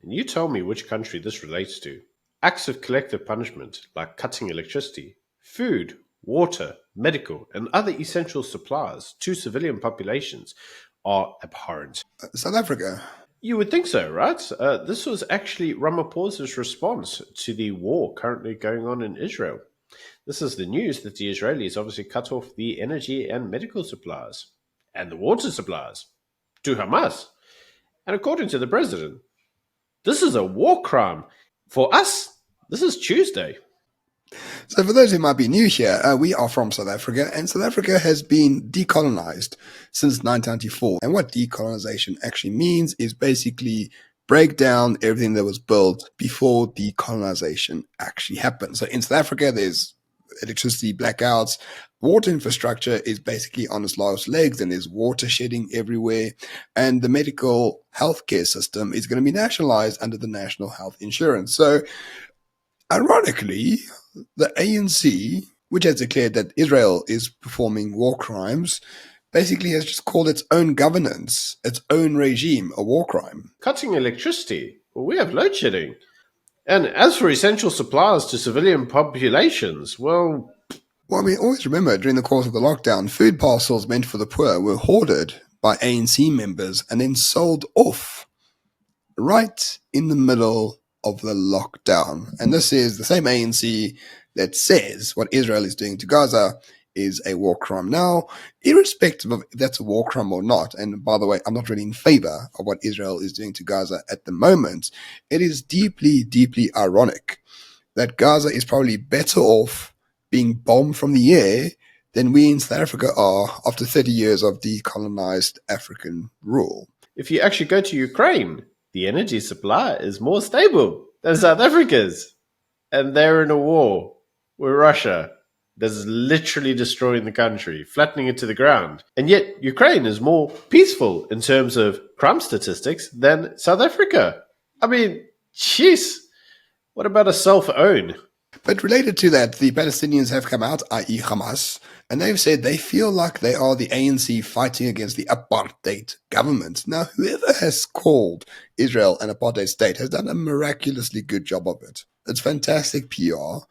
And you tell me which country this relates to. Acts of collective punishment, like cutting electricity, food, water, medical, and other essential supplies to civilian populations, are abhorrent. South Africa. You would think so, right? This was actually Ramaphosa's response to the war currently going on in Israel. This is the news that the Israelis obviously cut off the energy and medical supplies and the water supplies to Hamas. And according to the president, this is a war crime. For us, this is Tuesday. So for those who might be new here, we are from South Africa, and South Africa has been decolonized since 1994. And what decolonization actually means is basically break down everything that was built before decolonization actually happened. So in South Africa, there's electricity blackouts. Water infrastructure is basically on its last legs, and there's water shedding everywhere. And the medical healthcare system is going to be nationalized under the National Health Insurance. So ironically, the ANC, which has declared that Israel is performing war crimes, basically has just called its own governance, its own regime, a war crime. Cutting electricity. Well, we have load shedding. And as for essential supplies to civilian populations, well, I mean, always remember, during the course of the lockdown, food parcels meant for the poor were hoarded by ANC members and then sold off right in the middle of the lockdown. And this is the same ANC that says what Israel is doing to Gaza is a war crime. Now, irrespective of if that's a war crime or not, and by the way, I'm not really in favor of what Israel is doing to Gaza at the moment, it is deeply, deeply ironic that Gaza is probably better off being bombed from the air than we in South Africa are after 30 years of decolonized African rule. if you actually go to Ukraine, the energy supply is more stable than South Africa's. And they're in a war with Russia that's literally destroying the country, flattening it to the ground. And yet, Ukraine is more peaceful in terms of crime statistics than South Africa. I mean, jeez, what about a self-own? But related to that, the Palestinians have come out, i.e. Hamas, and they've said they feel like they are the ANC fighting against the apartheid government. Now, whoever has called Israel an apartheid state has done a miraculously good job of it. It's fantastic PR.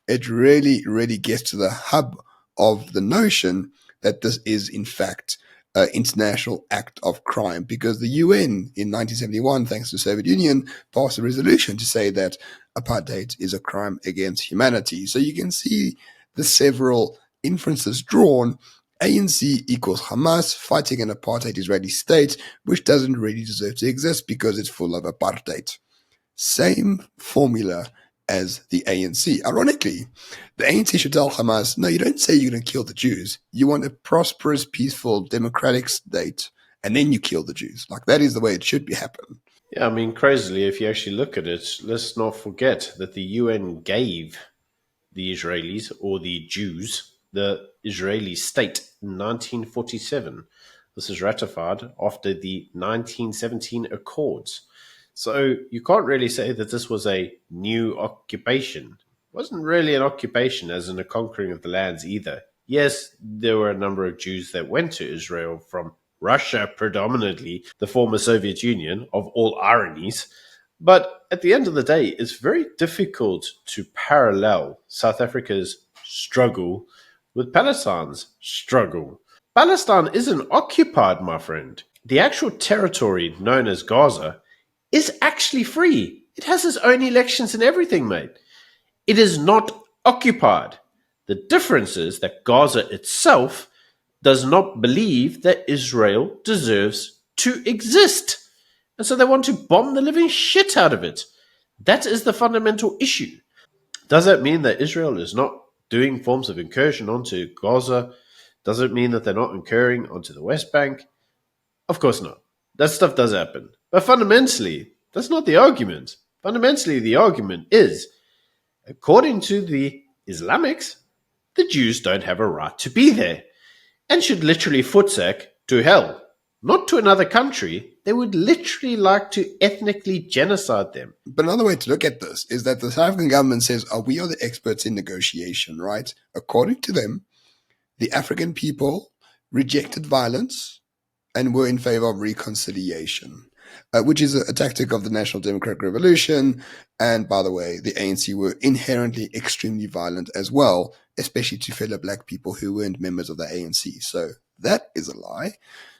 It really, really gets to the hub of the notion that this is, in fact, an international act of crime, because the UN in 1971, thanks to the Soviet Union, passed a resolution to say that apartheid is a crime against humanity. So you can see the several inferences drawn. ANC equals Hamas fighting an apartheid Israeli state, which doesn't really deserve to exist because it's full of apartheid. Same formula as the ANC. Ironically, the ANC should tell Hamas, no, you don't say you're going to kill the Jews. You want a prosperous, peaceful, democratic state, and then you kill the Jews. Like, that is the way it should be happen. Yeah, I mean, crazily, if you actually look at it, let's not forget that the UN gave the Israelis, or the Jews, the Israeli state in 1947. This is ratified after the 1917 Accords. So you can't really say that this was a new occupation. It wasn't really an occupation as in a conquering of the lands either. Yes, there were a number of Jews that went to Israel from Russia predominantly, the former Soviet Union, of all ironies. But at the end of the day, it's very difficult to parallel South Africa's struggle with Palestine's struggle. Palestine isn't occupied, my friend. The actual territory known as Gaza is actually free. It has its own elections and everything, mate. It is not occupied. The difference is that Gaza itself does not believe that Israel deserves to exist. And so they want to bomb the living shit out of it. That is the fundamental issue. Does that mean that Israel is not doing forms of incursion onto Gaza? Does it mean that they're not incurring onto the West Bank? Of course not. That stuff does happen. But fundamentally, that's not the argument. Fundamentally, the argument is, according to the Islamics, the Jews don't have a right to be there and should literally footsack to hell. Not to another country. They would literally like to ethnically genocide them. But another way to look at this is that the South African government says, oh, we are the experts in negotiation, right? According to them, the African people rejected violence and were in favor of reconciliation. which is a tactic of the National Democratic Revolution. And by the way, the ANC were inherently extremely violent as well, especially to fellow black people who weren't members of the ANC. So that is a lie.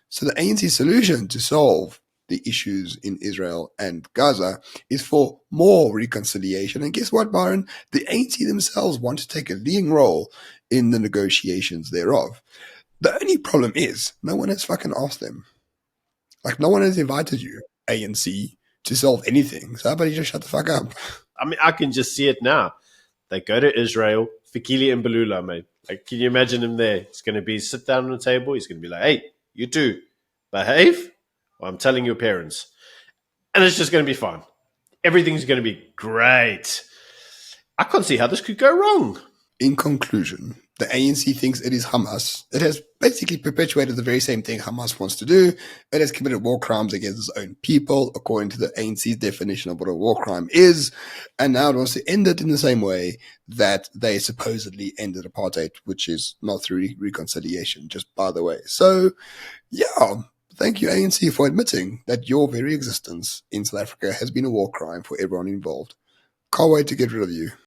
So the ANC solution to solve the issues in Israel and Gaza is for more reconciliation. And guess what, Byron? The ANC themselves want to take a leading role in the negotiations thereof. The only problem is no one has fucking asked them. Like, no one has invited you, ANC, to solve anything. So how about you just shut the fuck up? I mean, I can just see it now. They go to Israel, Fikili and Balula, mate. Like, can you imagine him there? He's going to be sit down on the table. He's going to be like, hey, you two, behave, or I'm telling your parents. And it's just going to be fine. Everything's going to be great. I can't see how this could go wrong. In conclusion, the ANC thinks it is Hamas. It has basically perpetuated the very same thing Hamas wants to do. It has committed war crimes against its own people, according to the ANC's definition of what a war crime is. And now it wants to end it in the same way that they supposedly ended apartheid, which is not through reconciliation, just by the way. So, yeah, thank you, ANC, for admitting that your very existence in South Africa has been a war crime for everyone involved. Can't wait to get rid of you.